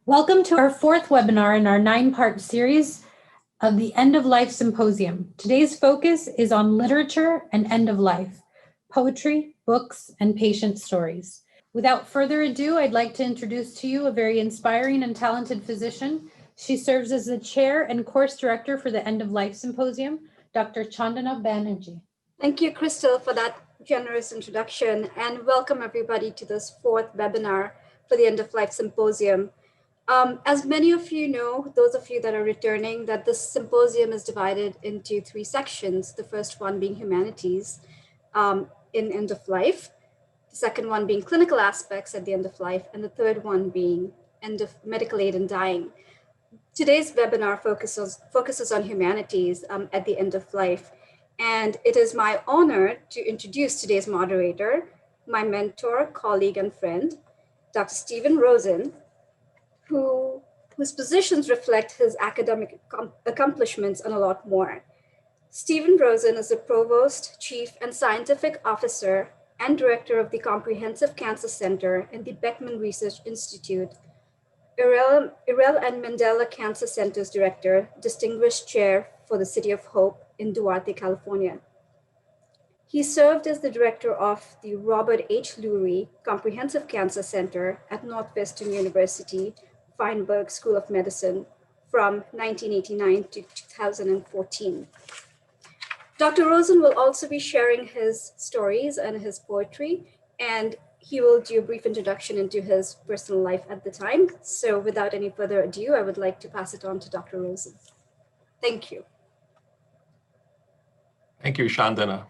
Welcome to our fourth webinar in our 9-part series of the End of Life Symposium. Today's focus is on literature and end of life, poetry, books, and patient stories. Without further ado, I'd like to introduce to you a very inspiring and talented physician. She serves as the chair and course director for the End of Life Symposium, Dr. Chandana Banerjee. Thank you, Crystal, for that generous introduction, and welcome everybody to this fourth webinar for the End of Life Symposium. As many of you know, those of you that are returning, that this symposium is divided into 3 sections. The first one being humanities in end of life, the second one being clinical aspects at the end of life, and the third one being end of medical aid and dying. Today's webinar focuses on humanities at the end of life. And it is my honor to introduce today's moderator, my mentor, colleague, and friend, Dr. Stephen Rosen, whose positions reflect his academic accomplishments and a lot more. Stephen Rosen is the Provost, Chief, and Scientific Officer and Director of the Comprehensive Cancer Center and the Beckman Research Institute, Irel and Mandela Cancer Center's Director, Distinguished Chair for the City of Hope in Duarte, California. He served as the director of the Robert H. Lurie Comprehensive Cancer Center at Northwestern University, Feinberg School of Medicine from 1989 to 2014. Dr. Rosen will also be sharing his stories and his poetry, and he will do a brief introduction into his personal life at the time. So without any further ado, I would like to pass it on to Dr. Rosen. Thank you. Thank you, Chandana.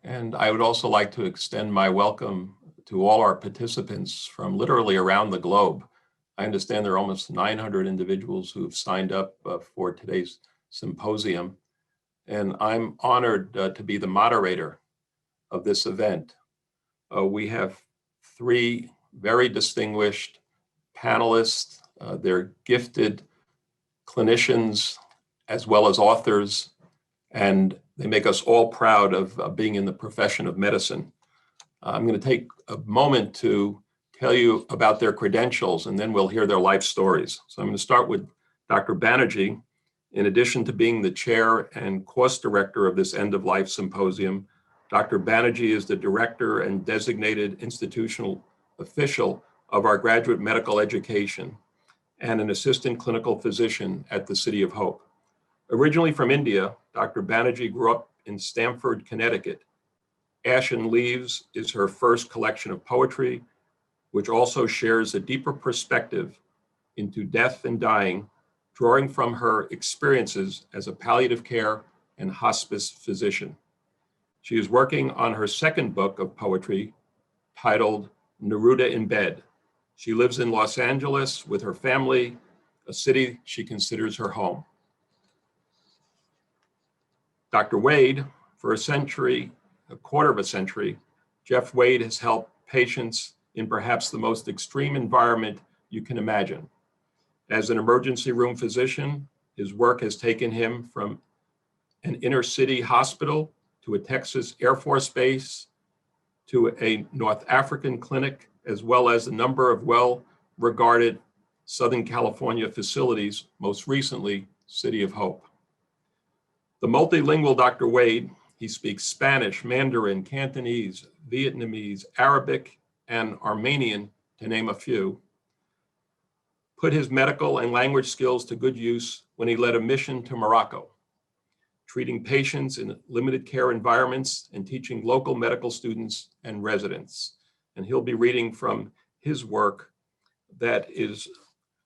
And I would also like to extend my welcome to all our participants from literally around the globe. I understand there are almost 900 individuals who have signed up for today's symposium. And I'm honored to be the moderator of this event. We have 3 very distinguished panelists. They're gifted clinicians as well as authors, and they make us all proud of being in the profession of medicine. I'm going to take a moment to tell you about their credentials, and then we'll hear their life stories. So I'm going to start with Dr. Banerjee. In addition to being the chair and course director of this End of Life Symposium, Dr. Banerjee is the director and designated institutional official of our graduate medical education and an assistant clinical physician at the City of Hope. Originally from India, Dr. Banerjee grew up in Stamford, Connecticut. Ashen Leaves is her first collection of poetry, which also shares a deeper perspective into death and dying, drawing from her experiences as a palliative care and hospice physician. She is working on her second book of poetry titled Neruda in Bed. She lives in Los Angeles with her family, a city she considers her home. Dr. Wade, for a quarter of a century, Jeff Wade has helped patients in perhaps the most extreme environment you can imagine. As an emergency room physician, his work has taken him from an inner city hospital to a Texas Air Force base to a North African clinic, as well as a number of well-regarded Southern California facilities, most recently, City of Hope. The multilingual Dr. Wade, he speaks Spanish, Mandarin, Cantonese, Vietnamese, Arabic, and Armenian, to name a few, put his medical and language skills to good use when he led a mission to Morocco, treating patients in limited care environments and teaching local medical students and residents. And he'll be reading from his work that is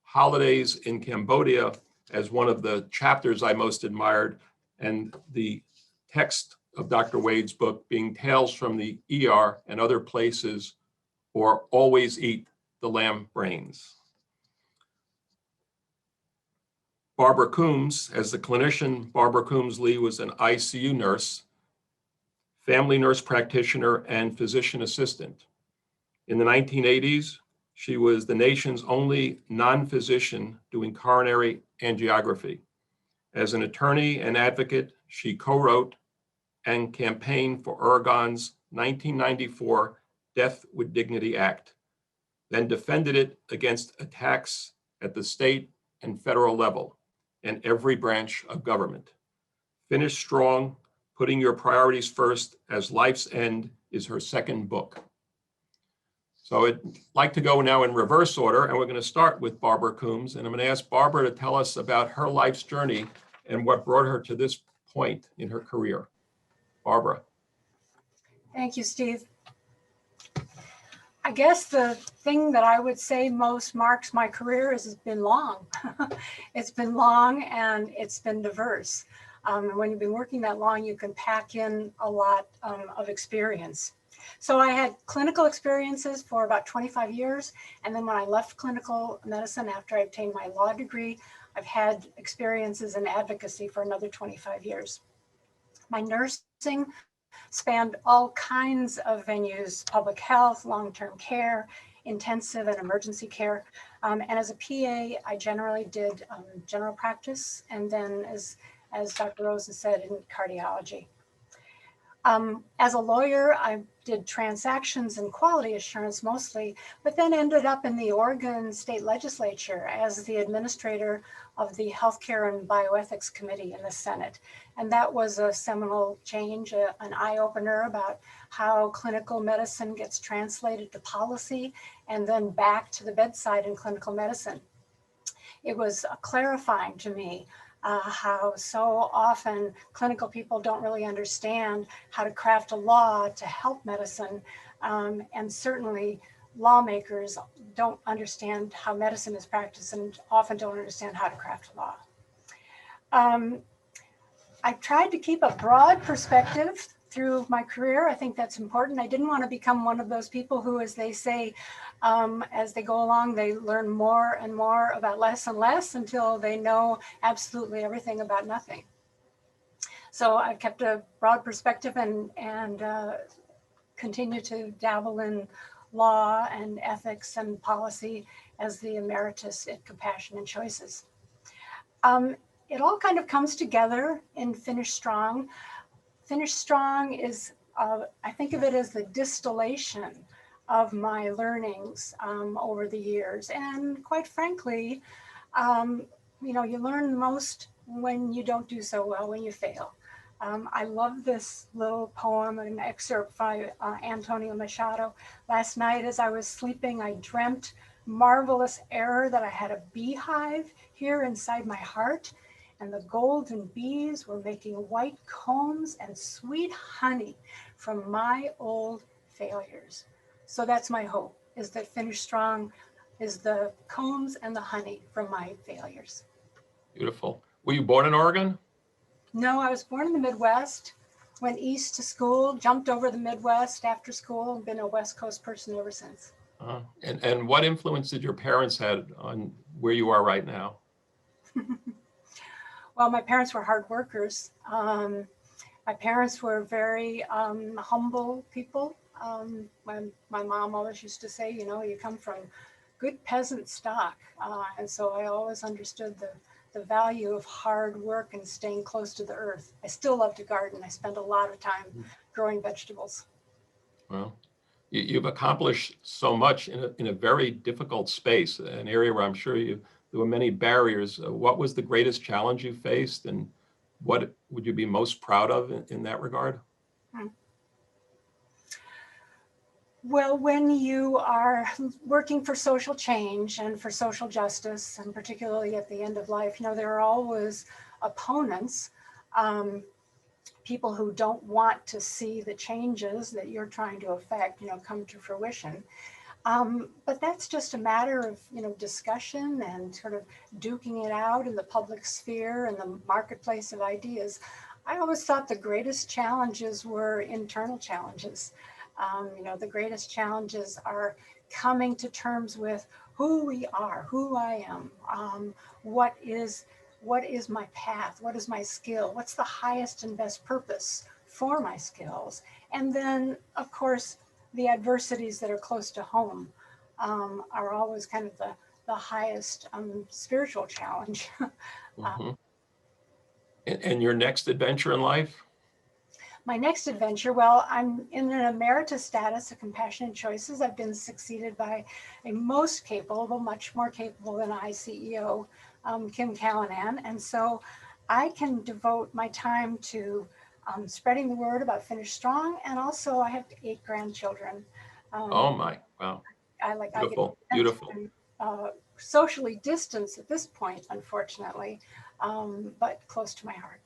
Holidays in Cambodia as one of the chapters I most admired, and the text of Dr. Wade's book being Tales from the ER and Other Places, or Always Eat the Lamb Brains. Barbara Coombs, as the clinician, Barbara Coombs Lee was an ICU nurse, family nurse practitioner, and physician assistant. In the 1980s, she was the nation's only non-physician doing coronary angiography. As an attorney and advocate, she co-wrote and campaigned for Oregon's 1994 Death with Dignity Act, then defended it against attacks at the state and federal level and every branch of government. Finish Strong, Putting Your Priorities First as Life's End is her second book. So I'd like to go now in reverse order, and we're going to start with Barbara Coombs, and I'm going to ask Barbara to tell us about her life's journey and what brought her to this point in her career. Barbara. Thank you, Steve. I guess the thing that I would say most marks my career is it's been long. It's been long and it's been diverse. When you've been working that long, you can pack in a lot of experience. So I had clinical experiences for about 25 years. And then when I left clinical medicine after I obtained my law degree, I've had experiences in advocacy for another 25 years. My nursing spanned all kinds of venues: public health, long-term care, intensive and emergency care. And as a PA, I generally did general practice, and then as Dr. Rosen said, in cardiology. As a lawyer, I did transactions and quality assurance mostly, but then ended up in the Oregon State Legislature as the administrator of the Healthcare and Bioethics Committee in the Senate. And that was a seminal change, an eye-opener about how clinical medicine gets translated to policy and then back to the bedside in clinical medicine. It was clarifying to me how so often clinical people don't really understand how to craft a law to help medicine. And certainly lawmakers don't understand how medicine is practiced and often don't understand how to craft a law. I tried to keep a broad perspective through my career. I think that's important. I didn't want to become one of those people who, as they say, as they go along, they learn more and more about less and less until they know absolutely everything about nothing. So I've kept a broad perspective and continue to dabble in law and ethics and policy as the Emeritus at Compassion and Choices. It all kind of comes together in Finish Strong. Finish Strong is, I think of it as the distillation of my learnings over the years. And quite frankly, you learn most when you don't do so well, when you fail. I love this little poem, an excerpt by Antonio Machado. Last night as I was sleeping, I dreamt marvelous error that I had a beehive here inside my heart, and the golden bees were making white combs and sweet honey from my old failures. So that's my hope, is that Finish Strong is the combs and the honey from my failures. Beautiful. Were you born in Oregon? No, I was born in the Midwest, went east to school, jumped over the Midwest after school, and been a West Coast person ever since. And what influence did your parents have on where you are right now? Well, my parents were hard workers. My parents were very humble people. My mom always used to say, you come from good peasant stock. And so I always understood the value of hard work and staying close to the earth. I still love to garden. I spend a lot of time growing vegetables. Well, you've accomplished so much in a very difficult space, an area where I'm sure there were many barriers. What was the greatest challenge you faced, and what would you be most proud of in that regard? Well, when you are working for social change and for social justice, and particularly at the end of life, there are always opponents, people who don't want to see the changes that you're trying to affect, come to fruition. But that's just a matter of, discussion and sort of duking it out in the public sphere and the marketplace of ideas. I always thought the greatest challenges were internal challenges. The greatest challenges are coming to terms with who we are, who I am, what is my path, what is my skill, what's the highest and best purpose for my skills. And then, of course, the adversities that are close to home are always kind of the highest spiritual challenge. And your next adventure in life? My next adventure, well, I'm in an emeritus status of compassionate choices. I've been succeeded by a most capable, much more capable than I, CEO, Kim Callanan. And so I can devote my time to spreading the word about Finish Strong. And also I have 8 grandchildren. Oh my, wow. I Beautiful, get beautiful. socially distanced at this point, unfortunately, but close to my heart.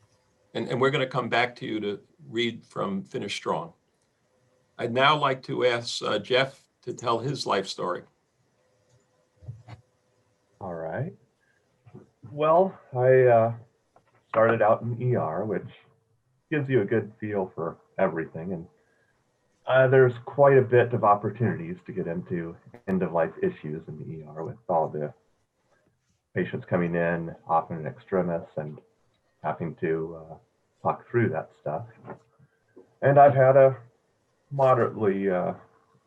And we're going to come back to you to read from Finish Strong. I'd now like to ask Jeff to tell his life story. All right. Well, I started out in ER, which gives you a good feel for everything. And there's quite a bit of opportunities to get into end-of-life issues in the ER with all the patients coming in, often in extremis, and having to talk through that stuff. And I've had a moderately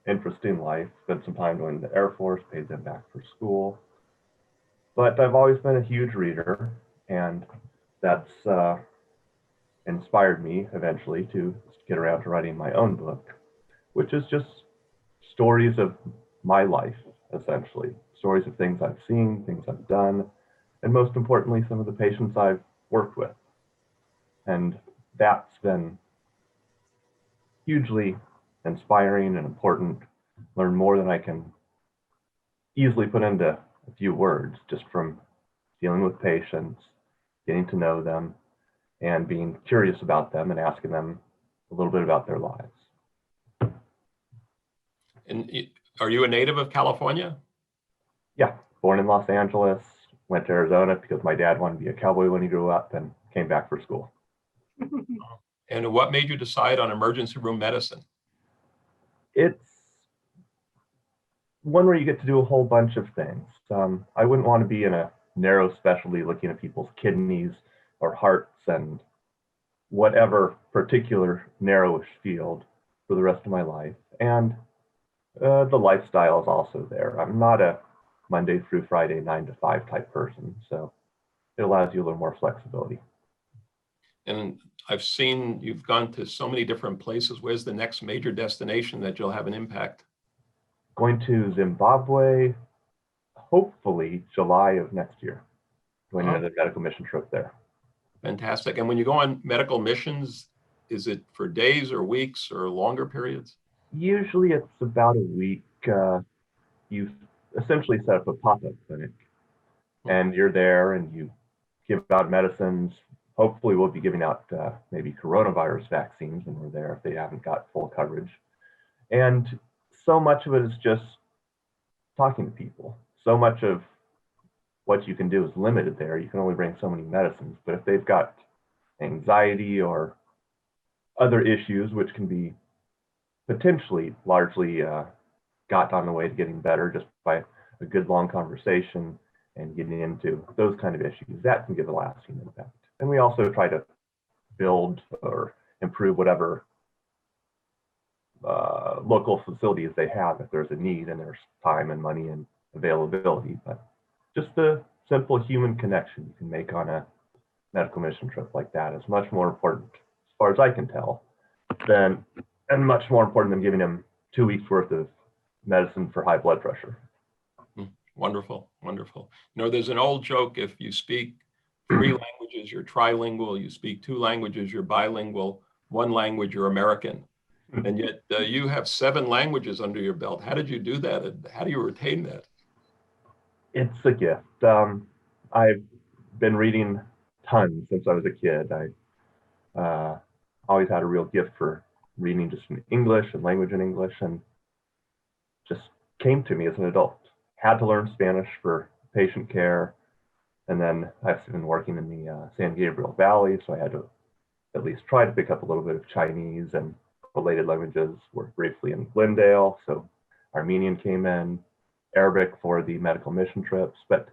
interesting life, spent some time going to the Air Force, paid them back for school. But I've always been a huge reader, and that's inspired me eventually to get around to writing my own book, which is just stories of my life, essentially. Stories of things I've seen, things I've done, and most importantly, some of the patients I've worked with. And that's been hugely inspiring and important. Learn more than I can easily put into a few words, just from dealing with patients, getting to know them, and being curious about them and asking them a little bit about their lives. And are you a native of California? Yeah, born in Los Angeles, went to Arizona because my dad wanted to be a cowboy when he grew up, and came back for school. And what made you decide on emergency room medicine? It's one where you get to do a whole bunch of things. I wouldn't want to be in a narrow specialty looking at people's kidneys or hearts and whatever particular narrowish field for the rest of my life. And the lifestyle is also there. I'm not a Monday through Friday 9 to 5 type person, so it allows you a little more flexibility. And I've seen you've gone to so many different places. Where's the next major destination that you'll have an impact? Going to Zimbabwe, hopefully July of next year. Going on another medical mission trip there. Fantastic. And when you go on medical missions, is it for days or weeks or longer periods? Usually it's about a week. You essentially set up a pop-up clinic, and you're there and you give out medicines. Hopefully we'll be giving out maybe coronavirus vaccines when we're there if they haven't got full coverage. And so much of it is just talking to people. So much of what you can do is limited there. You can only bring so many medicines, but if they've got anxiety or other issues, which can be potentially largely got on the way to getting better just by a good long conversation and getting into those kind of issues, that can give a lasting impact. And we also try to build or improve whatever local facilities they have if there's a need and there's time and money and availability. But just the simple human connection you can make on a medical mission trip like that is much more important, as far as I can tell, and much more important than giving them 2 weeks worth of medicine for high blood pressure. Wonderful, wonderful. You know, there's an old joke: if you speak 3 languages, you're trilingual. You speak 2 languages, you're bilingual. 1 language, you're American. And yet you have 7 languages under your belt. How did you do that? And how do you retain that? It's a gift. I've been reading tons since I was a kid. I always had a real gift for reading just in English and language in English, and just came to me as an adult. Had to learn Spanish for patient care, and then I've been working in the San Gabriel Valley, so I had to at least try to pick up a little bit of Chinese and related languages. Worked briefly in Glendale, so Armenian came in, Arabic for the medical mission trips. But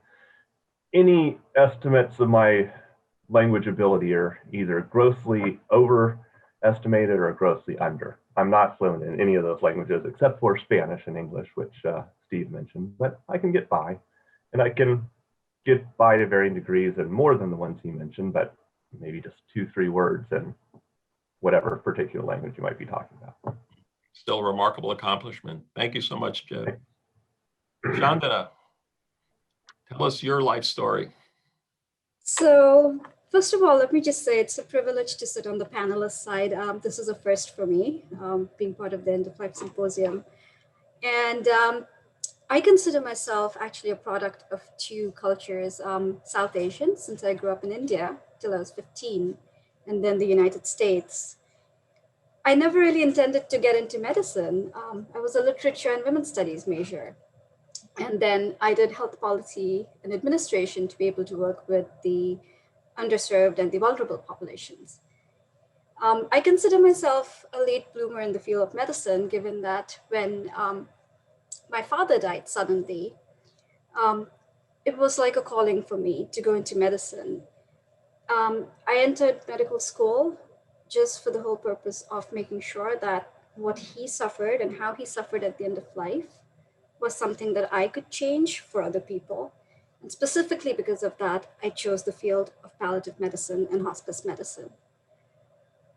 any estimates of my language ability are either grossly overestimated or grossly under. I'm not fluent in any of those languages except for Spanish and English, which Steve mentioned, but I can get by. And I can get by to varying degrees and more than the ones he mentioned, but maybe just 2-3 words. And whatever particular language you might be talking about. Still a remarkable accomplishment. Thank you so much, Jed. Chandana, tell us your life story. So first of all, let me just say it's a privilege to sit on the panelist side. This is a first for me, being part of the End of Life Symposium. And I consider myself actually a product of two cultures, South Asian, since I grew up in India till I was 15, and then the United States. I never really intended to get into medicine. I was a literature and women's studies major. And then I did health policy and administration to be able to work with the underserved and the vulnerable populations. I consider myself a late bloomer in the field of medicine, given that when my father died suddenly, it was like a calling for me to go into medicine. I entered medical school just for the whole purpose of making sure that what he suffered and how he suffered at the end of life was something that I could change for other people. And specifically because of that, I chose the field of palliative medicine and hospice medicine.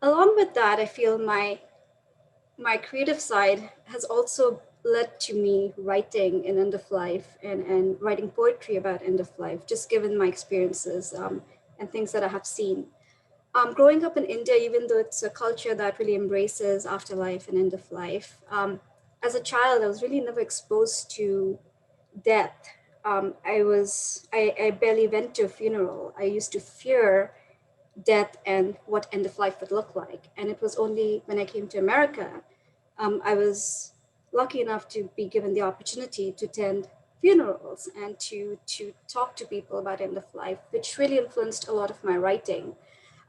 Along with that, I feel my creative side has also led to me writing in end of life and writing poetry about end of life, just given my experiences and things that I have seen. Growing up in India, even though it's a culture that really embraces afterlife and end of life, as a child, I was really never exposed to death. I barely went to a funeral. I used to fear death and what end of life would look like. And it was only when I came to America, I was lucky enough to be given the opportunity to attend funerals and to talk to people about end of life, which really influenced a lot of my writing.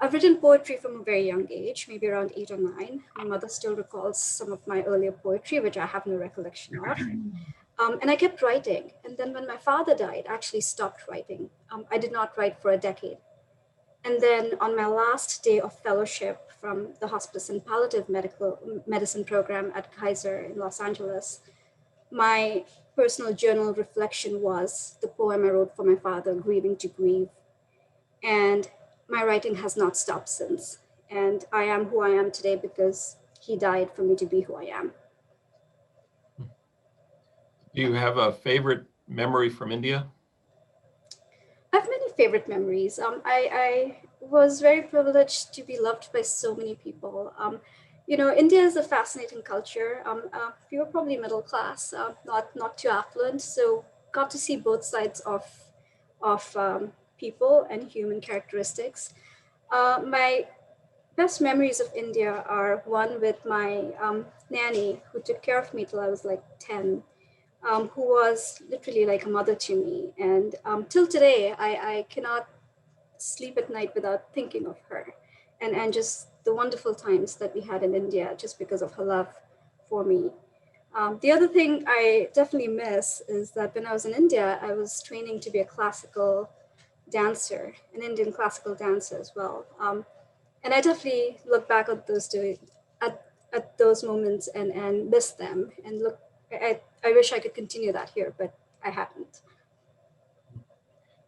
I've written poetry from a very young age, maybe around 8 or 9. My mother still recalls some of my earlier poetry, which I have no recollection of. And I kept writing. And then when my father died, I actually stopped writing. I did not write for a decade. And then on my last day of fellowship from the hospice and palliative medicine program at Kaiser in Los Angeles, my personal journal reflection was the poem I wrote for my father, Grieving To Grieve. And my writing has not stopped since. And I am who I am today because he died for me to be who I am. Do you have a favorite memory from India? I have many favorite memories. I was very privileged to be loved by so many people. India is a fascinating culture. We were probably middle class, not too affluent, so got to see both sides of people and human characteristics. My best memories of India are one with my nanny who took care of me till I was like 10. Who was literally like a mother to me. And till today, I cannot sleep at night without thinking of her and just the wonderful times that we had in India just because of her love for me. The other thing I definitely miss is that when I was in India, I was training to be a classical dancer, an Indian classical dancer as well. And I definitely look back at those at those moments and miss them and look. I wish I could continue that here, but I haven't.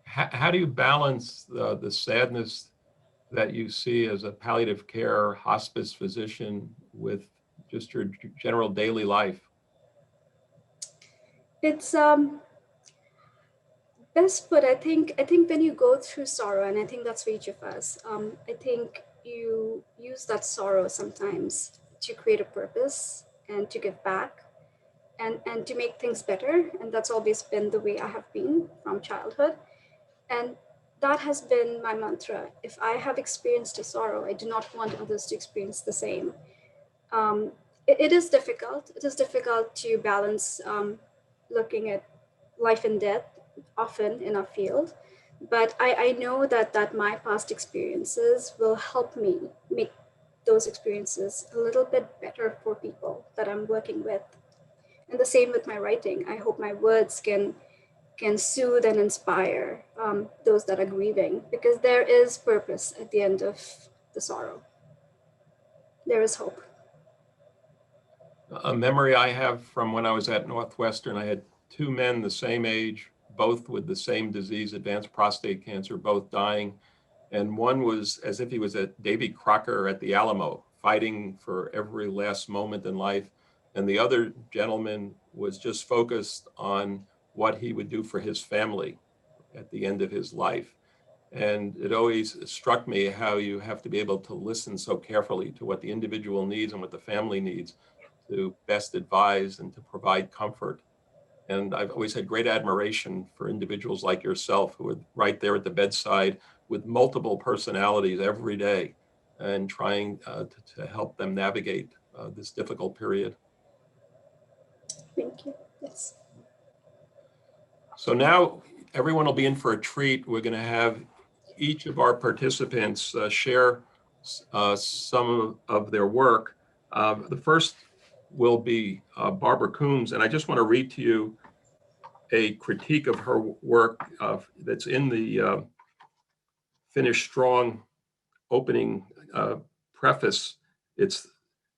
How do you balance the sadness that you see as a palliative care hospice physician with just your general daily life? It's best put. I think when you go through sorrow, and I think that's for each of us. I think you use that sorrow sometimes to create a purpose and to give back. And to make things better. And that's always been the way I have been from childhood. And that has been my mantra. If I have experienced a sorrow, I do not want others to experience the same. It is difficult. It is difficult to balance looking at life and death often in our field. But I know that my past experiences will help me make those experiences a little bit better for people that I'm working with. And the same with my writing. I hope my words can soothe and inspire those that are grieving, because there is purpose at the end of the sorrow. There is hope. A memory I have from when I was at Northwestern, I had 2 men the same age, both with the same disease, advanced prostate cancer, both dying. And one was as if he was at Davy Crocker at the Alamo fighting for every last moment in life. And the other gentleman was just focused on what he would do for his family at the end of his life. And it always struck me how you have to be able to listen so carefully to what the individual needs and what the family needs to best advise and to provide comfort. And I've always had great admiration for individuals like yourself who are right there at the bedside with multiple personalities every day and trying to help them navigate this difficult period. Thank you. Yes. So now everyone will be in for a treat. We're going to have each of our participants share some of their work. The first will be Barbara Coombs, and I just want to read to you a critique of her work that's in the Finish Strong opening preface. It's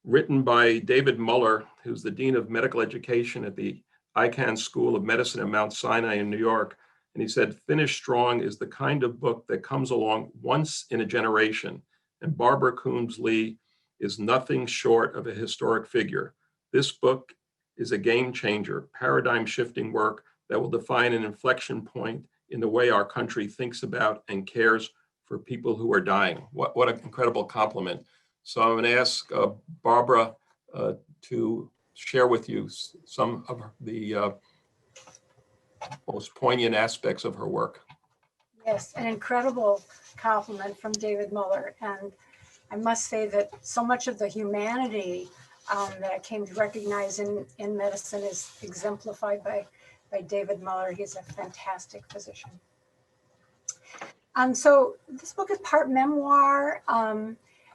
written by David Muller, who's the Dean of Medical Education at the Icahn School of Medicine at Mount Sinai in New York. And he said, Finish Strong is the kind of book that comes along once in a generation. And Barbara Coombs Lee is nothing short of a historic figure. This book is a game changer, paradigm shifting work that will define an inflection point in the way our country thinks about and cares for people who are dying. What an incredible compliment. So I'm going to ask Barbara to share with you some of the most poignant aspects of her work. Yes, an incredible compliment from David Muller. And I must say that so much of the humanity that I came to recognize in medicine is exemplified by David Muller. He's a fantastic physician. So this book is part memoir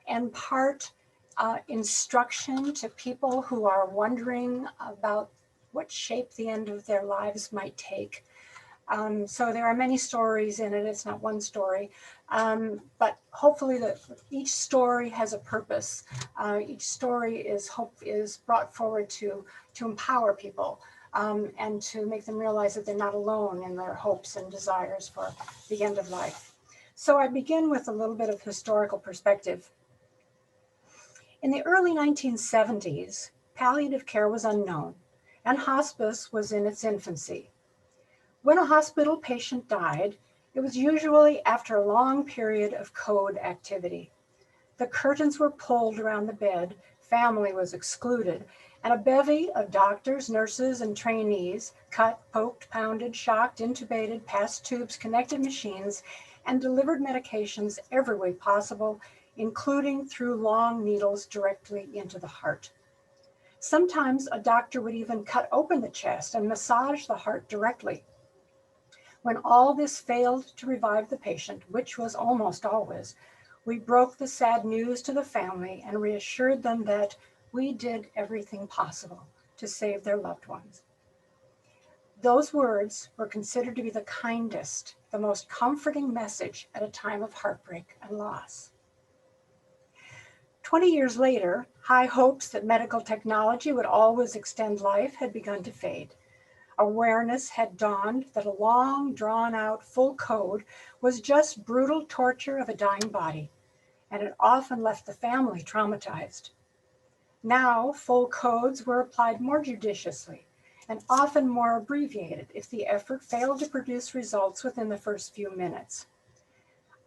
and part instruction to people who are wondering about what shape the end of their lives might take. So there are many stories in it. It's not one story, but hopefully each story has a purpose. Each story is brought forward to empower people and to make them realize that they're not alone in their hopes and desires for the end of life. So I begin with a little bit of historical perspective. In the early 1970s, palliative care was unknown, and hospice was in its infancy. When a hospital patient died, it was usually after a long period of code activity. The curtains were pulled around the bed, family was excluded, and a bevy of doctors, nurses, and trainees cut, poked, pounded, shocked, intubated, passed tubes, connected machines, and delivered medications every way possible, including through long needles directly into the heart. Sometimes a doctor would even cut open the chest and massage the heart directly. When all this failed to revive the patient, which was almost always, we broke the sad news to the family and reassured them that we did everything possible to save their loved ones. Those words were considered to be the kindest, the most comforting message at a time of heartbreak and loss. 20 years later, high hopes that medical technology would always extend life had begun to fade. Awareness had dawned that a long, drawn-out full code was just brutal torture of a dying body, and it often left the family traumatized. Now, full codes were applied more judiciously and often more abbreviated if the effort failed to produce results within the first few minutes.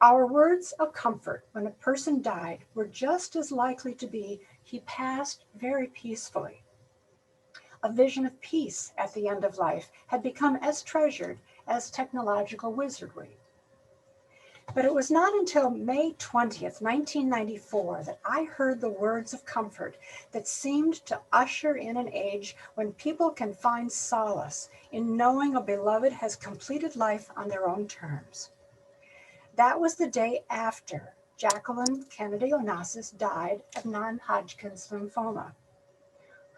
Our words of comfort when a person died were just as likely to be, "He passed very peacefully." A vision of peace at the end of life had become as treasured as technological wizardry. But it was not until May 20th, 1994, that I heard the words of comfort that seemed to usher in an age when people can find solace in knowing a beloved has completed life on their own terms. That was the day after Jacqueline Kennedy Onassis died of non-Hodgkin's lymphoma.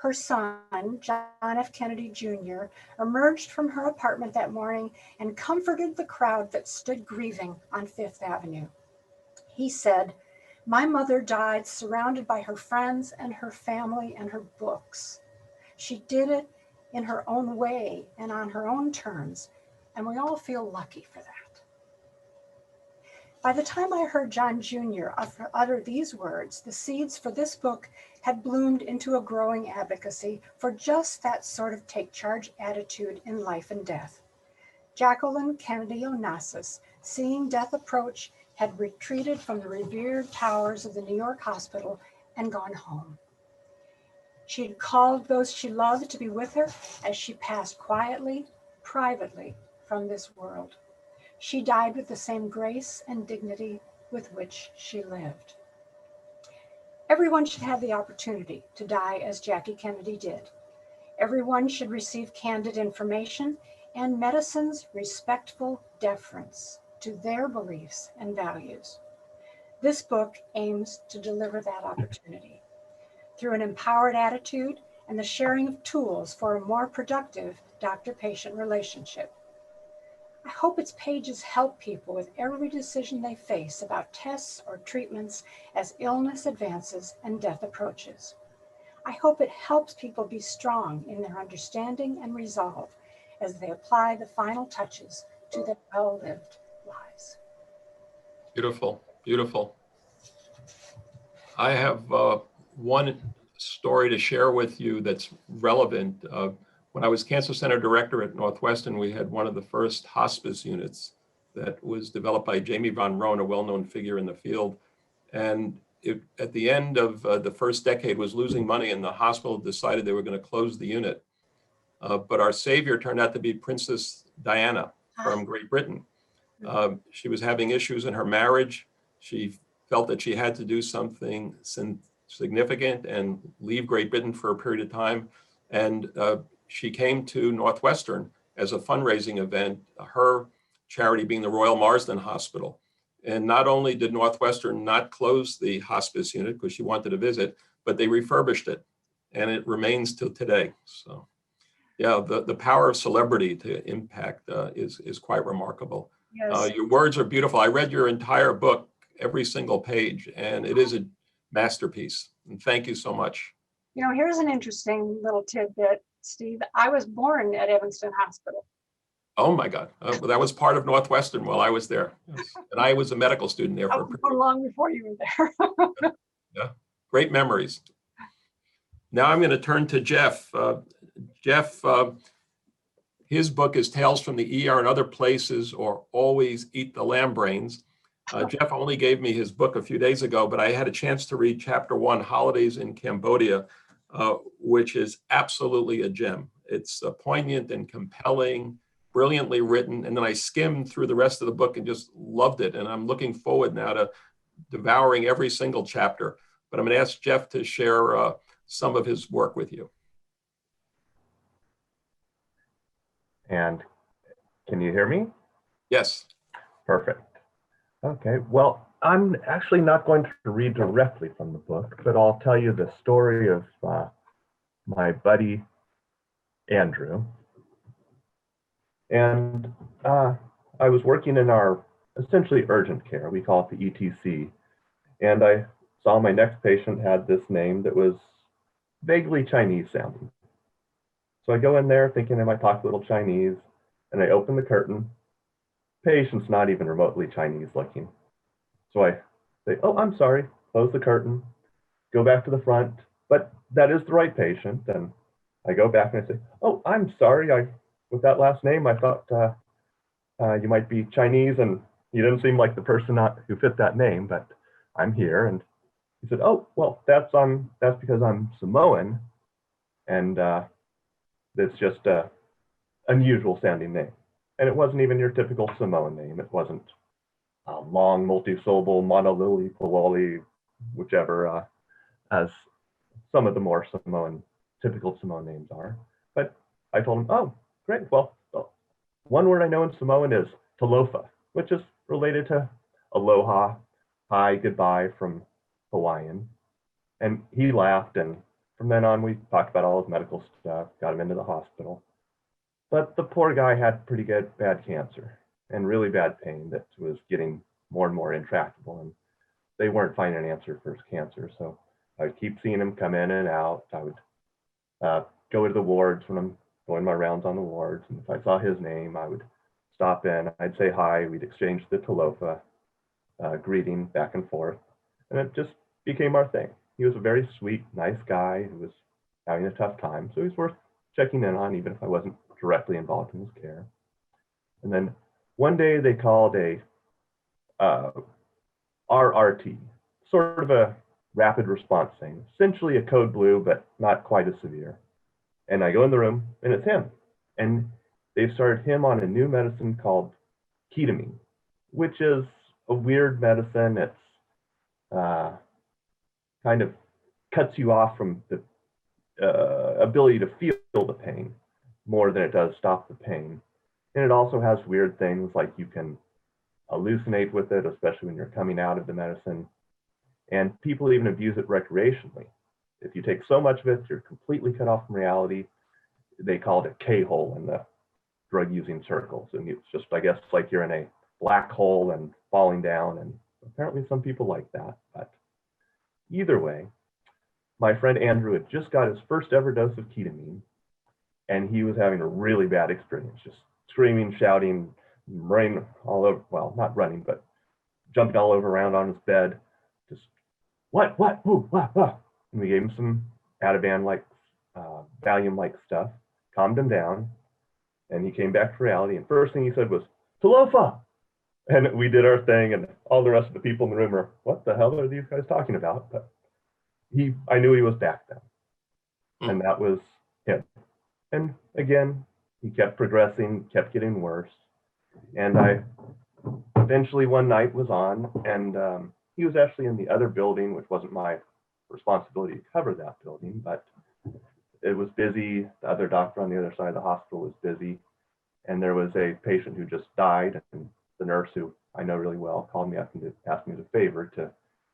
Her son, John F. Kennedy Jr., emerged from her apartment that morning and comforted the crowd that stood grieving on Fifth Avenue. He said, "My mother died surrounded by her friends and her family and her books. She did it in her own way and on her own terms, and we all feel lucky for that." By the time I heard John Jr. utter these words, the seeds for this book had bloomed into a growing advocacy for just that sort of take charge attitude in life and death. Jacqueline Kennedy Onassis, seeing death approach, had retreated from the revered towers of the New York hospital and gone home. She had called those she loved to be with her as she passed quietly, privately from this world. She died with the same grace and dignity with which she lived. Everyone should have the opportunity to die as Jackie Kennedy did. Everyone should receive candid information and medicine's respectful deference to their beliefs and values. This book aims to deliver that opportunity through an empowered attitude and the sharing of tools for a more productive doctor-patient relationship. I hope its pages help people with every decision they face about tests or treatments as illness advances and death approaches. I hope it helps people be strong in their understanding and resolve as they apply the final touches to their well-lived lives. Beautiful, beautiful. I have one story to share with you that's relevant. When I was cancer center director at Northwestern, we had one of the first hospice units that was developed by Jamie von Rohn, a well-known figure in the field. And it, at the end of the first decade, was losing money, and the hospital decided they were going to close the unit. But our savior turned out to be Princess Diana from Great Britain. She was having issues in her marriage. She felt that she had to do something significant and leave Great Britain for a period of time. And she came to Northwestern as a fundraising event, her charity being the Royal Marsden Hospital. And not only did Northwestern not close the hospice unit because she wanted to visit, but they refurbished it, and it remains till today. So yeah, the power of celebrity to impact is quite remarkable. Yes. Your words are beautiful. I read your entire book, every single page, and it is a masterpiece. And thank you so much. You know, here's an interesting little tidbit, Steve. I was born at Evanston Hospital. Oh my God, that was part of Northwestern while I was there. Yes. And I was a medical student there for a period. Long before you were there. Yeah, great memories. Now I'm going to turn to Jeff. Jeff, his book is Tales from the ER and Other Places, or Always Eat the Lamb Brains. Jeff only gave me his book a few days ago, but I had a chance to read chapter 1, Holidays in Cambodia, which is absolutely a gem. It's poignant and compelling, brilliantly written. And then I skimmed through the rest of the book and just loved it. And I'm looking forward now to devouring every single chapter. But I'm going to ask Jeff to share some of his work with you. And can you hear me? Yes. Perfect. Okay, well, I'm actually not going to read directly from the book, but I'll tell you the story of my buddy, Andrew. And I was working in our essentially urgent care, we call it the ETC, and I saw my next patient had this name that was vaguely Chinese sounding. So I go in there thinking I might talk a little Chinese, and I open the curtain. Patient's not even remotely Chinese looking. So I say, oh, I'm sorry, close the curtain, go back to the front, but that is the right patient. And I go back and I say, oh, I'm sorry, with that last name, I thought you might be Chinese, and you didn't seem like the person who fit that name, but I'm here. And he said, oh, well, that's because I'm Samoan, and it's just an unusual sounding name. And it wasn't even your typical Samoan name. It wasn't a long multi-syllable, Monolili, Paloli, whichever, as some of the more typical Samoan names are. But I told him, oh, great. Well, one word I know in Samoan is talofa, which is related to aloha, hi, goodbye from Hawaiian. And he laughed, and from then on, we talked about all his medical stuff, got him into the hospital. But the poor guy had pretty bad cancer and really bad pain that was getting more and more intractable, and they weren't finding an answer for his cancer. So I would keep seeing him come in and out. I would go to the wards when I'm going my rounds on the wards, and if I saw his name, I would stop in. I'd say hi. We'd exchange the talofa, greeting back and forth. And it just became our thing. He was a very sweet, nice guy who was having a tough time. So he's worth checking in on, even if I wasn't directly involved in his care. And then one day they called a RRT, sort of a rapid response thing, essentially a code blue, but not quite as severe. And I go in the room and it's him. And they've started him on a new medicine called ketamine, which is a weird medicine. It's kind of cuts you off from the ability to feel the pain more than it does stop the pain. And it also has weird things like you can hallucinate with it, especially when you're coming out of the medicine. And people even abuse it recreationally. If you take so much of it, you're completely cut off from reality. They call it a K-hole in the drug using circles. And it's just, I guess, like you're in a black hole and falling down. And apparently some people like that. But either way, my friend Andrew had just got his first ever dose of ketamine, and he was having a really bad experience, just screaming, shouting, running all over, well, not running, but jumping all over around on his bed, just what, ooh, what. And we gave him some Ativan-like, Valium-like stuff, calmed him down, and he came back to reality. And first thing he said was, Talofa! And we did our thing, and all the rest of the people in the room are, what the hell are these guys talking about? But I knew he was back then. And that was him. And again, he kept progressing, kept getting worse. And I eventually one night was on, and he was actually in the other building, which wasn't my responsibility to cover that building, but it was busy. The other doctor on the other side of the hospital was busy. And there was a patient who just died, and the nurse, who I know really well, called me up and asked me as a favor to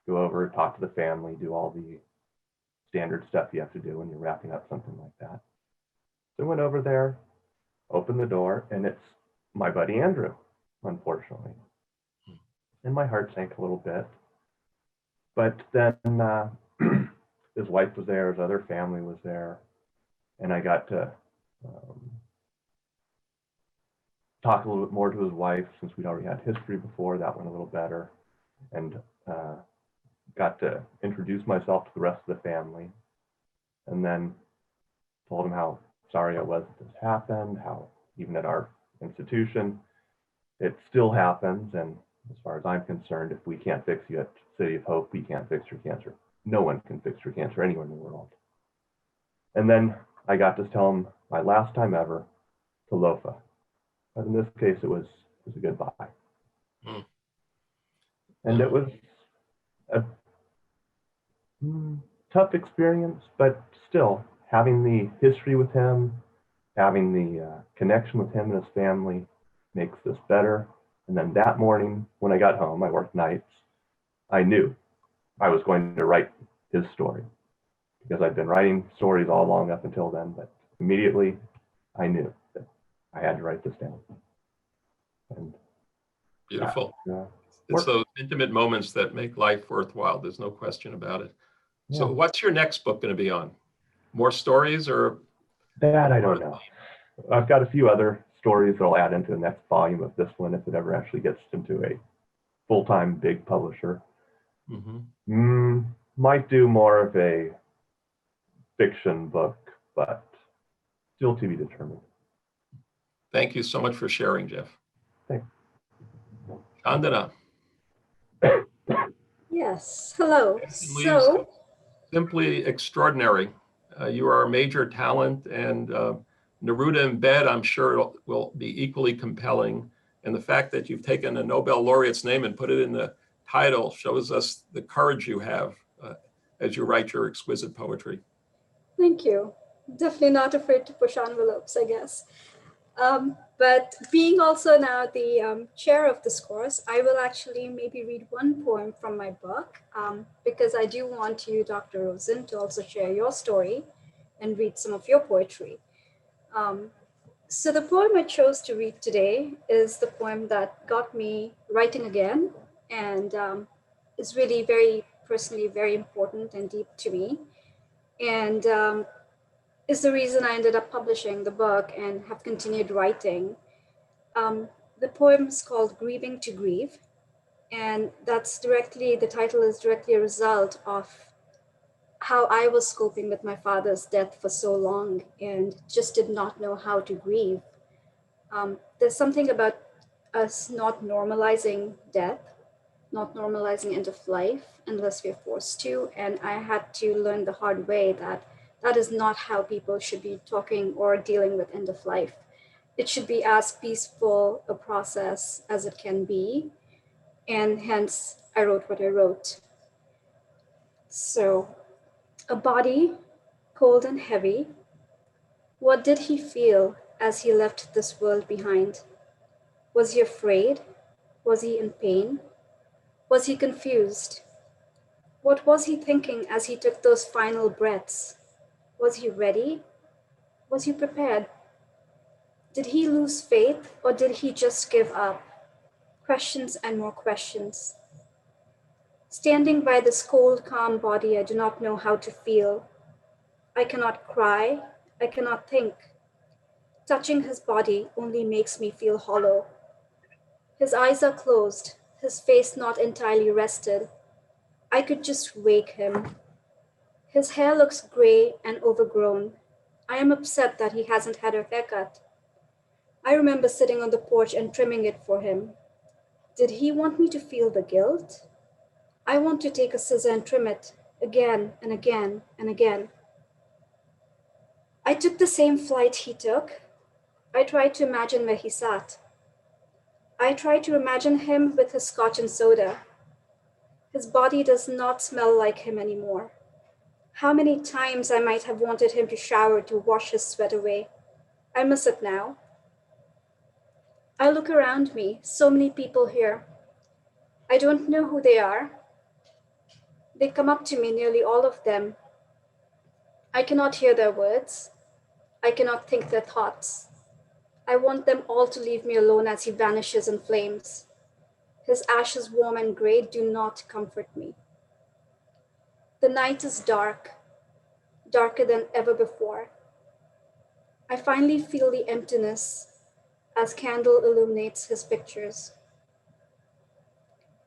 go over, talk to the family, do all the standard stuff you have to do when you're wrapping up something like that. So I went over there, opened the door, and it's my buddy Andrew, unfortunately. And my heart sank a little bit. But then his wife was there, his other family was there, and I got to talk a little bit more to his wife, since we'd already had history before. That went a little better, and got to introduce myself to the rest of the family, and then told him how sorry I was that this happened, how even at our institution, it still happens. And as far as I'm concerned, if we can't fix you at City of Hope, we can't fix your cancer. No one can fix your cancer anywhere in the world. And then I got to tell him my last time ever, Talofa. But in this case, it was a goodbye. And it was a tough experience, but still having the history with him, having the connection with him and his family makes this better. And then that morning when I got home, I worked nights, I knew I was going to write his story, because I'd been writing stories all along up until then, but immediately I knew that I had to write this down. And beautiful. It's those intimate moments that make life worthwhile. There's no question about it. Yeah. So what's your next book going to be on? More stories, or? That I don't know. I've got a few other stories that I'll add into the next volume of this one, if it ever actually gets into a full-time big publisher. Might do more of a fiction book, but still to be determined. Thank you so much for sharing, Jeff. Thanks. Chandana. Yes, hello. So, simply extraordinary. You are a major talent, and Neruda in bed, I'm sure, will be equally compelling. And the fact that you've taken a Nobel laureate's name and put it in the title shows us the courage you have as you write your exquisite poetry. Thank you. Definitely not afraid to push envelopes, I guess. But being also now the chair of this course, I will actually maybe read one poem from my book, because I do want you, Dr. Rosen, to also share your story and read some of your poetry. So the poem I chose to read today is the poem that got me writing again, and is really very personally very important and deep to me, and is the reason I ended up publishing the book and have continued writing. The poem is called Grieving to Grieve, And the title is directly a result of how I was coping with my father's death for so long and just did not know how to grieve. There's something about us not normalizing death, not normalizing end of life unless we're forced to. And I had to learn the hard way that that is not how people should be talking or dealing with end of life. It should be as peaceful a process as it can be. And hence I wrote what I wrote. So, a body cold and heavy. What did he feel as he left this world behind? Was he afraid? Was he in pain? Was he confused? What was he thinking as he took those final breaths? Was he ready? Was he prepared? Did he lose faith or did he just give up? Questions and more questions. Standing by this cold, calm body, I do not know how to feel. I cannot cry. I cannot think. Touching his body only makes me feel hollow. His eyes are closed, his face not entirely rested. I could just wake him. His hair looks gray and overgrown. I am upset that he hasn't had a haircut. I remember sitting on the porch and trimming it for him. Did he want me to feel the guilt? I want to take a scissor and trim it again and again and again. I took the same flight he took. I tried to imagine where he sat. I tried to imagine him with his scotch and soda. His body does not smell like him anymore. How many times I might have wanted him to shower to wash his sweat away. I miss it now. I look around me, so many people here. I don't know who they are. They come up to me, nearly all of them. I cannot hear their words. I cannot think their thoughts. I want them all to leave me alone as he vanishes in flames. His ashes, warm and gray, do not comfort me. The night is dark, darker than ever before. I finally feel the emptiness as candle illuminates his pictures.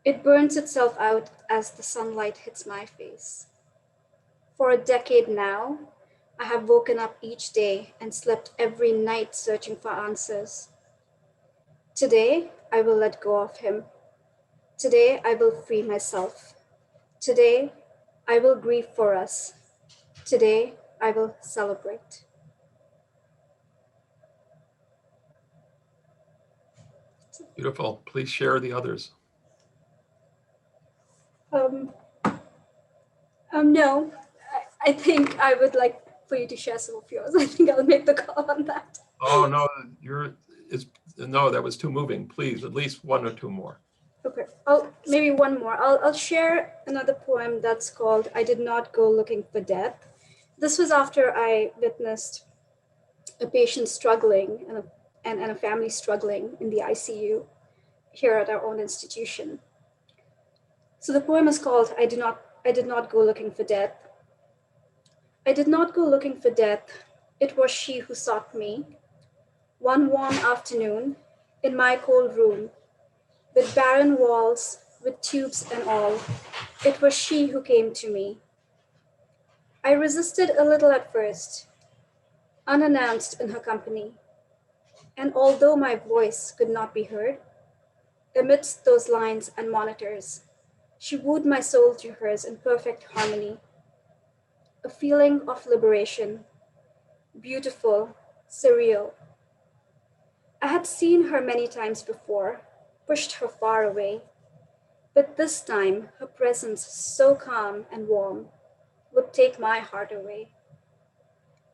It burns itself out as the sunlight hits my face. For a decade now, I have woken up each day and slept every night searching for answers. Today, I will let go of him. Today, I will free myself. Today, I will grieve for us. Today, I will celebrate. Beautiful. Please share the others. No, I think I would like for you to share some of yours. I think I'll make the call on that. Oh, no, no, that was too moving. Please, at least one or two more. Okay, maybe one more. I'll share another poem that's called I Did Not Go Looking for Death. This was after I witnessed a patient struggling and a family struggling in the ICU here at our own institution. So the poem is called I Did Not Go Looking for Death. I did not go looking for death. It was she who sought me. One warm afternoon in my cold room, with barren walls, with tubes and all, it was she who came to me. I resisted a little at first, unannounced in her company. And although my voice could not be heard, amidst those lines and monitors, she wooed my soul to hers in perfect harmony. A feeling of liberation, beautiful, surreal. I had seen her many times before, pushed her far away, but this time her presence, so calm and warm, would take my heart away.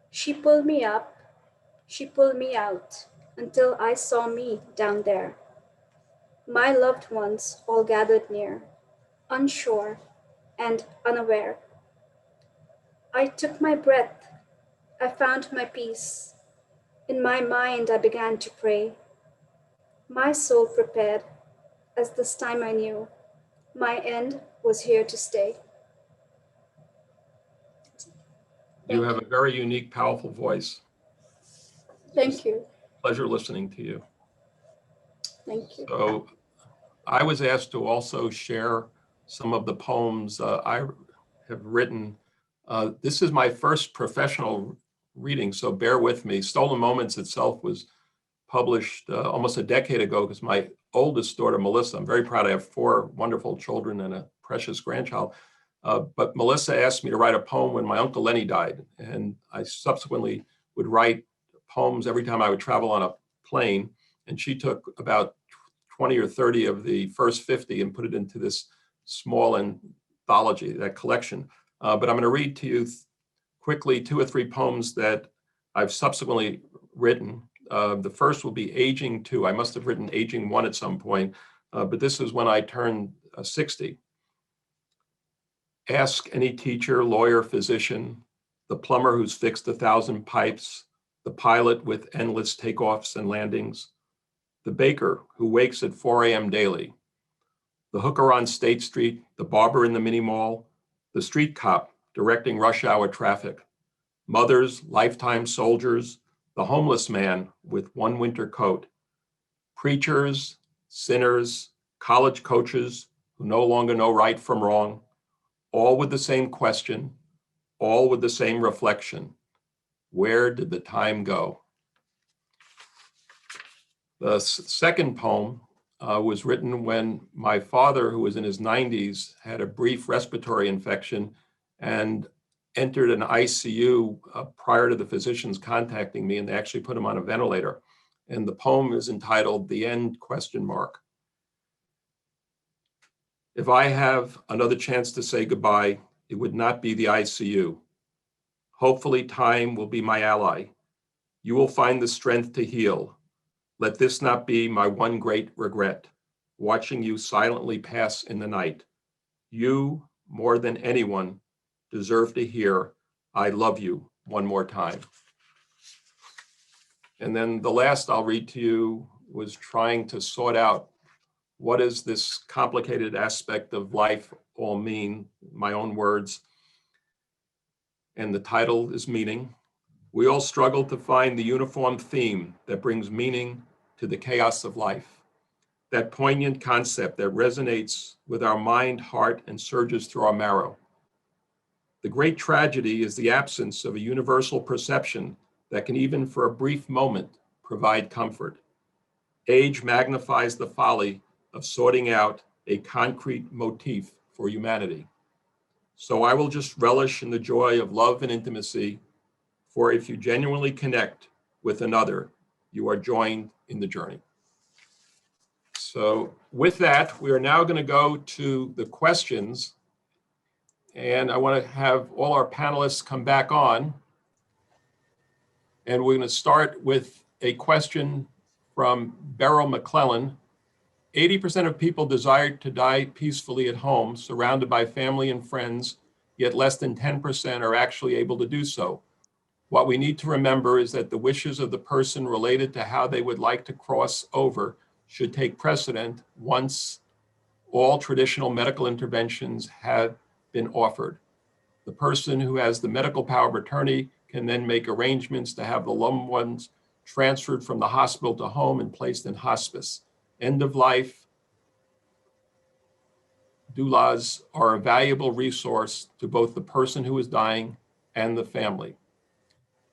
She pulled me up, she pulled me out, until I saw me down there. My loved ones all gathered near, unsure and unaware. I took my breath, I found my peace. In my mind, I began to pray. My soul prepared, as this time I knew, my end was here to stay. You have a very unique, powerful voice. Thank you. Pleasure listening to you. Thank you. So I was asked to also share some of the poems I have written. This is my first professional reading, so bear with me. Stolen Moments itself was published almost a decade ago because my oldest daughter, Melissa, I'm very proud I have 4 wonderful children and a precious grandchild. But Melissa asked me to write a poem when my Uncle Lenny died. And I subsequently would write poems every time I would travel on a plane. And she took about 20 or 30 of the first 50 and put it into this small anthology, that collection. But I'm going to read to you quickly 2 or 3 poems that I've subsequently written. The first will be Aging 2. I must have written Aging 1 at some point, but this is when I turned 60. Ask any teacher, lawyer, physician, the plumber who's fixed 1,000 pipes, the pilot with endless takeoffs and landings, the baker who wakes at 4 a.m. daily, the hooker on State Street, the barber in the mini mall, the street cop directing rush hour traffic, mothers, lifetime soldiers, the homeless man with 1 winter coat, preachers, sinners, college coaches who no longer know right from wrong, all with the same question, all with the same reflection. Where did the time go? The second poem was written when my father, who was in his 90s, had a brief respiratory infection and entered an ICU prior to the physicians contacting me, and they actually put him on a ventilator. And the poem is entitled The End ? If I have another chance to say goodbye, it would not be the ICU. Hopefully time will be my ally. You will find the strength to heal. Let this not be my one great regret, watching you silently pass in the night. You, more than anyone, deserve to hear, I love you one more time. And then the last I'll read to you was trying to sort out what does this complicated aspect of life all mean, my own words. And the title is Meaning. We all struggle to find the uniform theme that brings meaning to the chaos of life. That poignant concept that resonates with our mind, heart, and surges through our marrow. The great tragedy is the absence of a universal perception that can even for a brief moment provide comfort. Age magnifies the folly of sorting out a concrete motif for humanity. So I will just relish in the joy of love and intimacy, for if you genuinely connect with another, you are joined in the journey. So with that, we are now going to go to the questions. And I want to have all our panelists come back on. And we're going to start with a question from Beryl McClellan. 80% of people desire to die peacefully at home, surrounded by family and friends, yet less than 10% are actually able to do so. What we need to remember is that the wishes of the person related to how they would like to cross over should take precedent once all traditional medical interventions have been offered. The person who has the medical power of attorney can then make arrangements to have the loved ones transferred from the hospital to home and placed in hospice. End of life doulas are a valuable resource to both the person who is dying and the family.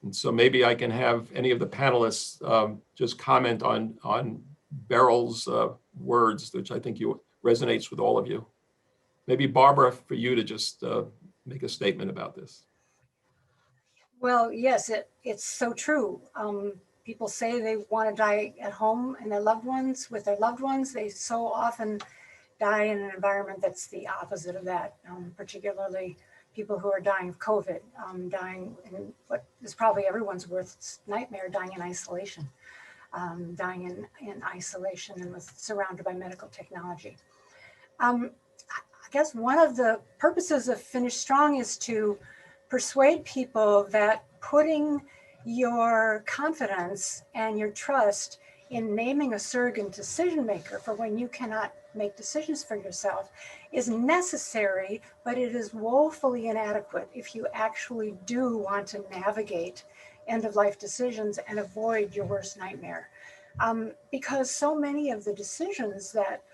And so maybe I can have any of the panelists just comment on Beryl's words, which I think resonates with all of you. Maybe Barbara, for you to just make a statement about this. Well, yes, it's so true. People say they want to die at home and with their loved ones. They so often die in an environment that's the opposite of that, particularly people who are dying of COVID, dying in what is probably everyone's worst nightmare, dying in isolation, dying in isolation and surrounded by medical technology. I guess one of the purposes of Finish Strong is to persuade people that putting your confidence and your trust in naming a surrogate decision maker for when you cannot make decisions for yourself is necessary, but it is woefully inadequate if you actually do want to navigate end-of-life decisions and avoid your worst nightmare. Because so many of the decisions that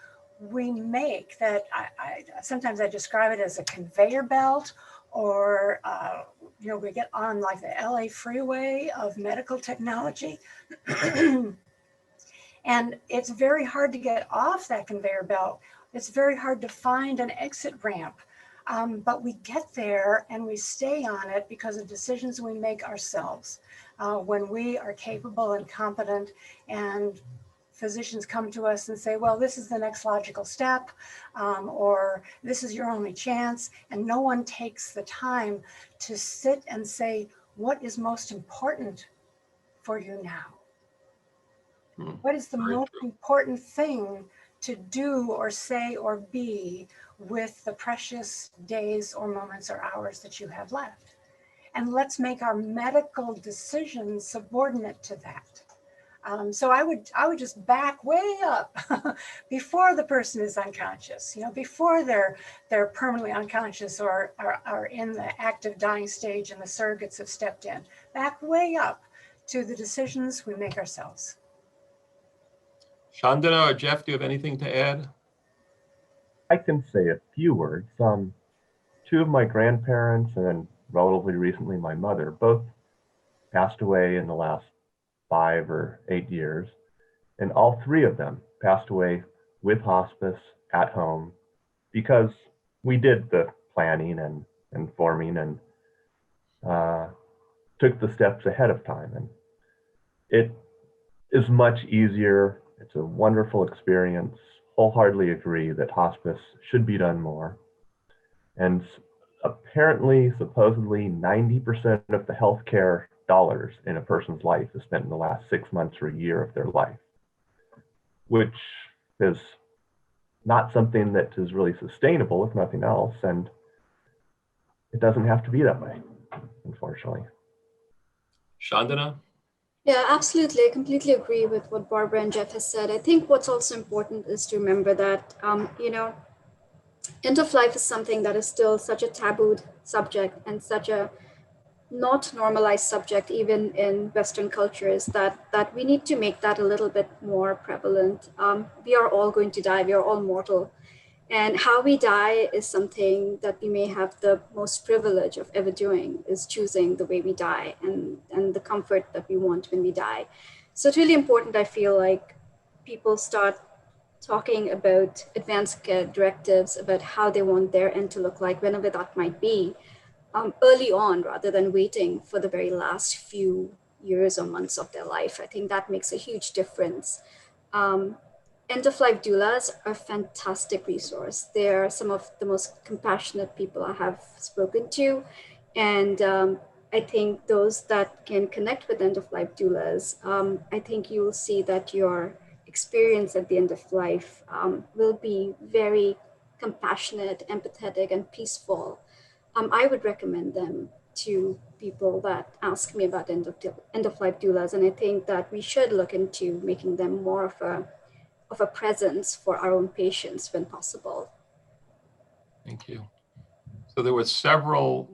we make that sometimes I describe it as a conveyor belt, or we get on like the LA freeway of medical technology. And it's very hard to get off that conveyor belt. It's very hard to find an exit ramp. But we get there and we stay on it because of decisions we make ourselves. When we are capable and competent, and physicians come to us and say, well, this is the next logical step, or this is your only chance, and no one takes the time to sit and say, what is most important for you now? What is the most important thing to do or say or be with the precious days or moments or hours that you have left? And let's make our medical decisions subordinate to that. So I would just back way up before the person is unconscious, before they're permanently unconscious or are in the active dying stage and the surrogates have stepped in. Back way up to the decisions we make ourselves. Chandana or Jeff, do you have anything to add? I can say a few words. Two of my grandparents, and then relatively recently my mother, both passed away in the last 5 or 8 years. And all three of them passed away with hospice at home because we did the planning and forming and took the steps ahead of time. And it is much easier. It's a wonderful experience. Wholeheartedly agree that hospice should be done more. And apparently, supposedly, 90% of the healthcare dollars in a person's life is spent in the last 6 months or a year of their life, which is not something that is really sustainable, if nothing else. And it doesn't have to be that way, unfortunately. Chandana? Yeah, absolutely. I completely agree with what Barbara and Jeff has said. I think what's also important is to remember that, end of life is something that is still such a tabooed subject and such a not normalized subject, even in Western cultures, that we need to make that a little bit more prevalent. We are all going to die. We are all mortal. And how we die is something that we may have the most privilege of ever doing, is choosing the way we die and the comfort that we want when we die. So it's really important, I feel like, people start talking about advanced care directives, about how they want their end to look like, whenever that might be, early on, rather than waiting for the very last few years or months of their life. I think that makes a huge difference. End-of-life doulas are a fantastic resource. They are some of the most compassionate people I have spoken to. And I think those that can connect with end-of-life doulas, I think you will see that your experience at the end of life will be very compassionate, empathetic, and peaceful. I would recommend them to people that ask me about end-of-life doulas. And I think that we should look into making them more of a presence for our own patients when possible. Thank you. So there were several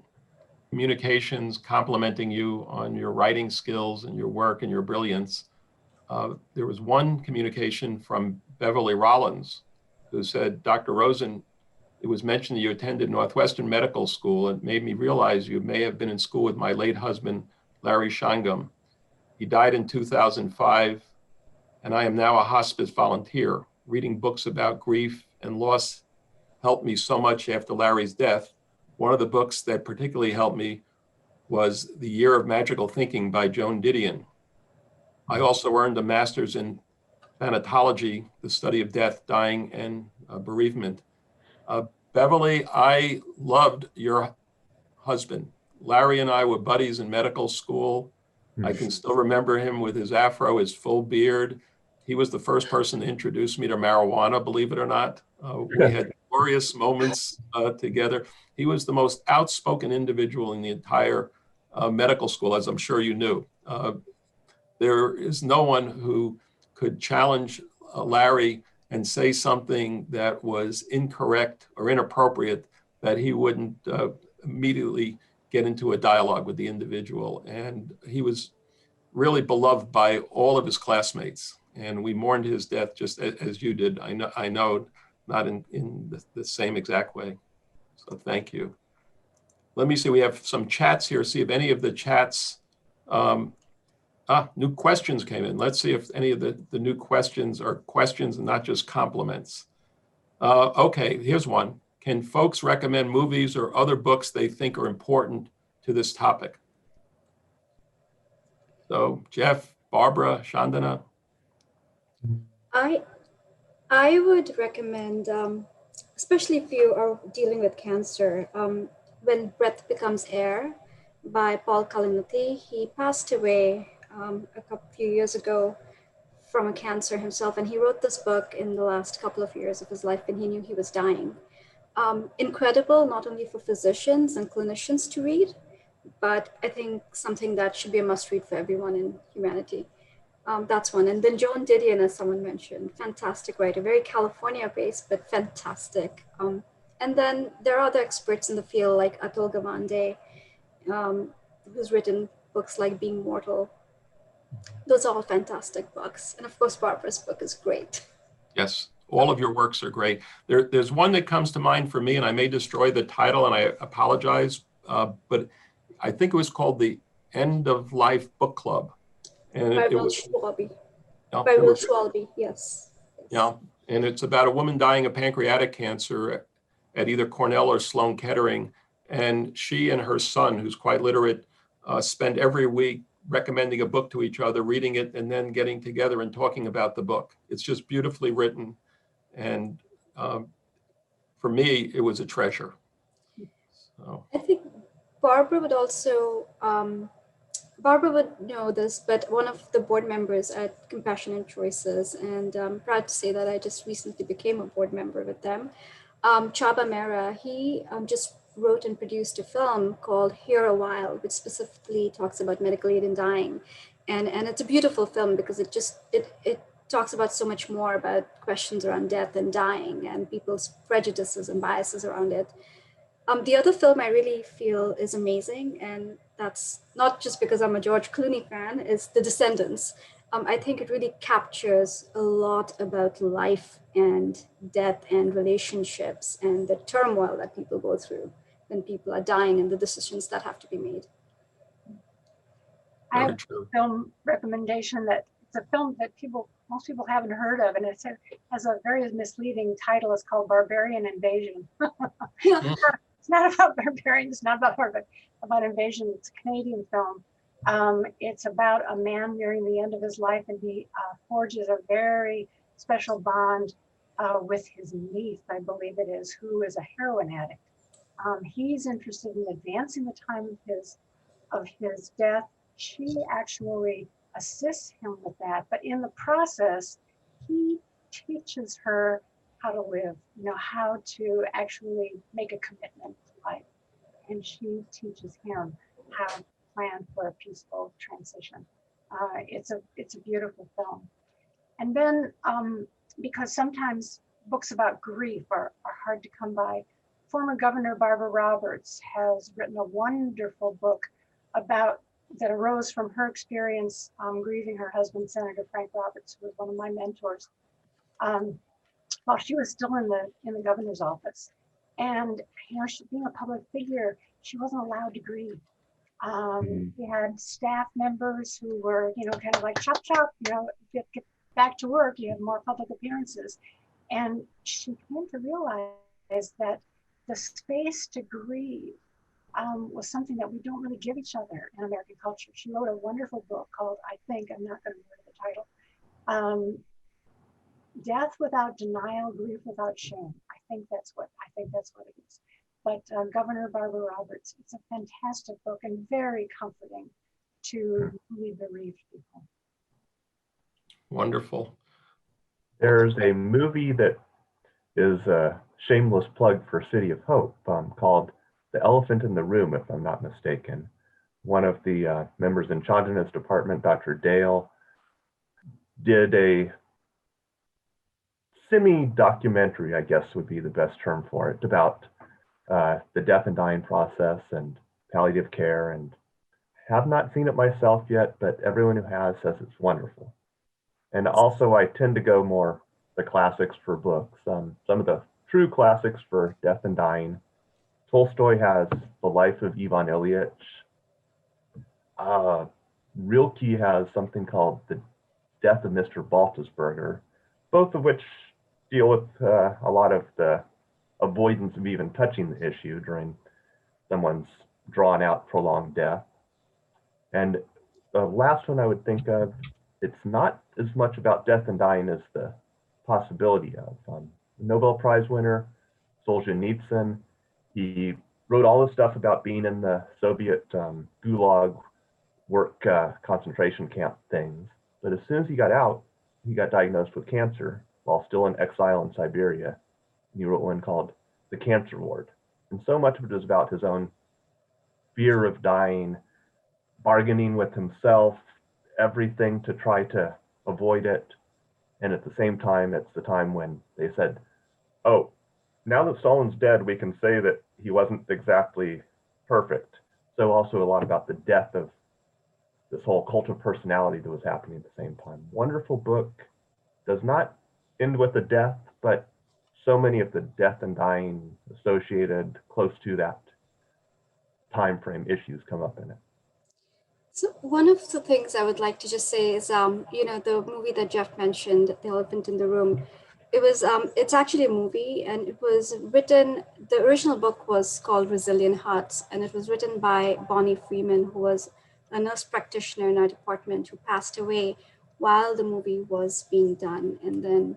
communications complimenting you on your writing skills and your work and your brilliance. There was one communication from Beverly Rollins who said, Dr. Rosen, it was mentioned that you attended Northwestern Medical School. It made me realize you may have been in school with my late husband, Larry Shangam. He died in 2005. And I am now a hospice volunteer. Reading books about grief and loss helped me so much after Larry's death. One of the books that particularly helped me was The Year of Magical Thinking by Joan Didion. I also earned a master's in thanatology, the study of death, dying, and bereavement. Beverly, I loved your husband. Larry and I were buddies in medical school. I can still remember him with his afro, his full beard. He was the first person to introduce me to marijuana, believe it or not. We had glorious moments together. He was the most outspoken individual in the entire medical school, as I'm sure you knew. There is no one who could challenge Larry and say something that was incorrect or inappropriate that he wouldn't immediately get into a dialogue with the individual. And he was really beloved by all of his classmates. And we mourned his death just as you did. I know not in the same exact way. So thank you. Let me see, we have some chats here. See if any of the chats, new questions came in. Let's see if any of the new questions are questions and not just compliments. Okay, here's one. Can folks recommend movies or other books they think are important to this topic? So Jeff, Barbara, Chandana. I would recommend, especially if you are dealing with cancer, When Breath Becomes Air by Paul Kalanithi. He passed away a few years ago from a cancer himself, and he wrote this book in the last couple of years of his life when he knew he was dying. Incredible, not only for physicians and clinicians to read, but I think something that should be a must read for everyone in humanity. That's one. And then Joan Didion, as someone mentioned, fantastic writer, very California-based, but fantastic. And then there are other experts in the field like Atul Gawande, who's written books like Being Mortal. Those are all fantastic books. And of course, Barbara's book is great. Yes, all of your works are great. There's one that comes to mind for me, and I may destroy the title, and I apologize, but I think it was called the End of Life Book Club. And By it Will was Schwalbe. no, By it Will was- Schwalbe, yes. Yeah, and it's about a woman dying of pancreatic cancer at either Cornell or Sloan Kettering. And she and her son, who's quite literate, spend every week recommending a book to each other, reading it, and then getting together and talking about the book. It's just beautifully written. And for me, it was a treasure. So. I think Barbara would also, Barbara would know this, but one of the board members at Compassionate Choices, and I'm proud to say that I just recently became a board member with them, Chaba Mera, he just wrote and produced a film called Here a While, which specifically talks about medical aid in dying. And it's a beautiful film because it talks about so much more about questions around death and dying and people's prejudices and biases around it. The other film I really feel is amazing, and that's not just because I'm a George Clooney fan, is The Descendants. I think it really captures a lot about life and death and relationships and the turmoil that people go through when people are dying and the decisions that have to be made. I have a film recommendation that it's a film that most people haven't heard of, and it has a very misleading title. It's called Barbarian Invasion. It's not about barbarians, it's not about invasion. It's a Canadian film. It's about a man nearing the end of his life, and he forges a very special bond with his niece, I believe it is, who is a heroin addict. He's interested in advancing the time of his death. She actually assists him with that, but in the process, he teaches her how to live, how to actually make a commitment to life. And she teaches him how to plan for a peaceful transition. It's a beautiful film. And then, because sometimes books about grief are hard to come by, former Governor Barbara Roberts has written a wonderful book that arose from her experience grieving her husband, Senator Frank Roberts, who was one of my mentors, while she was still in the governor's office. And she, being a public figure, she wasn't allowed to grieve. We had staff members who were, kind of like chop chop, get back to work. You have more public appearances, and she came to realize that the space to grieve was something that we don't really give each other in American culture. She wrote a wonderful book called, I'm not going to remember the title, Death Without Denial, Grief Without Shame. I think that's what it is. But Governor Barbara Roberts, it's a fantastic book and very comforting to really bereaved people. Wonderful. There's a movie that is a shameless plug for City of Hope called The Elephant in the Room, if I'm not mistaken. One of the members in Chandana's department, Dr. Dale, did a semi-documentary, I guess would be the best term for it, about the death and dying process and palliative care. And have not seen it myself yet, but everyone who has says it's wonderful. And also I tend to go more the classics for books, some of the true classics for death and dying. Tolstoy has The Life of Ivan Ilyich. Rilke has something called The Death of Mr. Baltusberger, both of which deal with a lot of the avoidance of even touching the issue during someone's drawn out, prolonged death. And the last one I would think of, it's not as much about death and dying as the possibility of. Nobel Prize winner, Solzhenitsyn, he wrote all the stuff about being in the Soviet Gulag work concentration camp things. But as soon as he got out, he got diagnosed with cancer while still in exile in Siberia. He wrote one called The Cancer Ward. And so much of it is about his own fear of dying, bargaining with himself, everything to try to avoid it. And at the same time, it's the time when they said, oh, now that Stalin's dead, we can say that he wasn't exactly perfect. So also a lot about the death of this whole cult of personality that was happening at the same time. Wonderful book, does not end with a death, but so many of the death and dying associated close to that time frame issues come up in it. So one of the things I would like to just say is, the movie that Jeff mentioned, The Elephant in the Room, it's actually a movie, and it was written, the original book was called Resilient Hearts, and it was written by Bonnie Freeman, who was a nurse practitioner in our department who passed away while the movie was being done, and then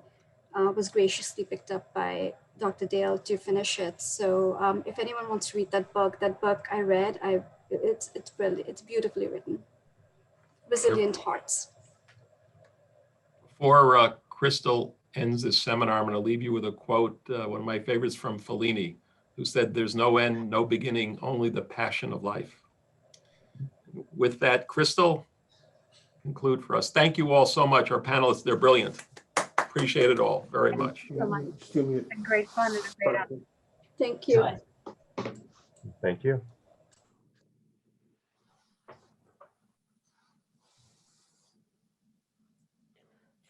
was graciously picked up by Dr. Dale to finish it. So if anyone wants to read that book I read, it's brilliant. It's beautifully written. Resilient Hearts. Before Crystal ends this seminar, I'm going to leave you with a quote, one of my favorites from Fellini, who said, "There's no end, no beginning, only the passion of life." With that, Crystal, conclude for us. Thank you all so much. Our panelists, they're brilliant. Appreciate it all very much. So much. It's been great fun and a great honor. Thank you. Thank you.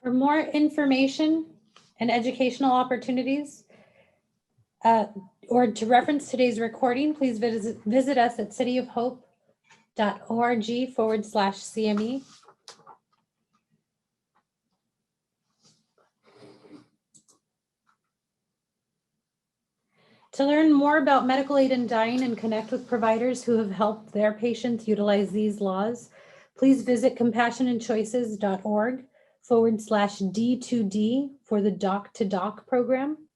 For more information and educational opportunities, or to reference today's recording, please visit us at cityofhope.org/CME. To learn more about medical aid in dying and connect with providers who have helped their patients utilize these laws, please visit compassionandchoices.org/D2D for the Doc to Doc program.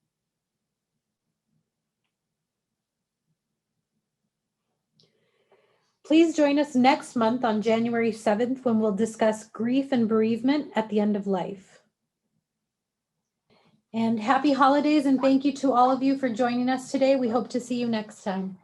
Please join us next month on January 7th when we'll discuss grief and bereavement at the end of life. And happy holidays, and thank you to all of you for joining us today. We hope to see you next time.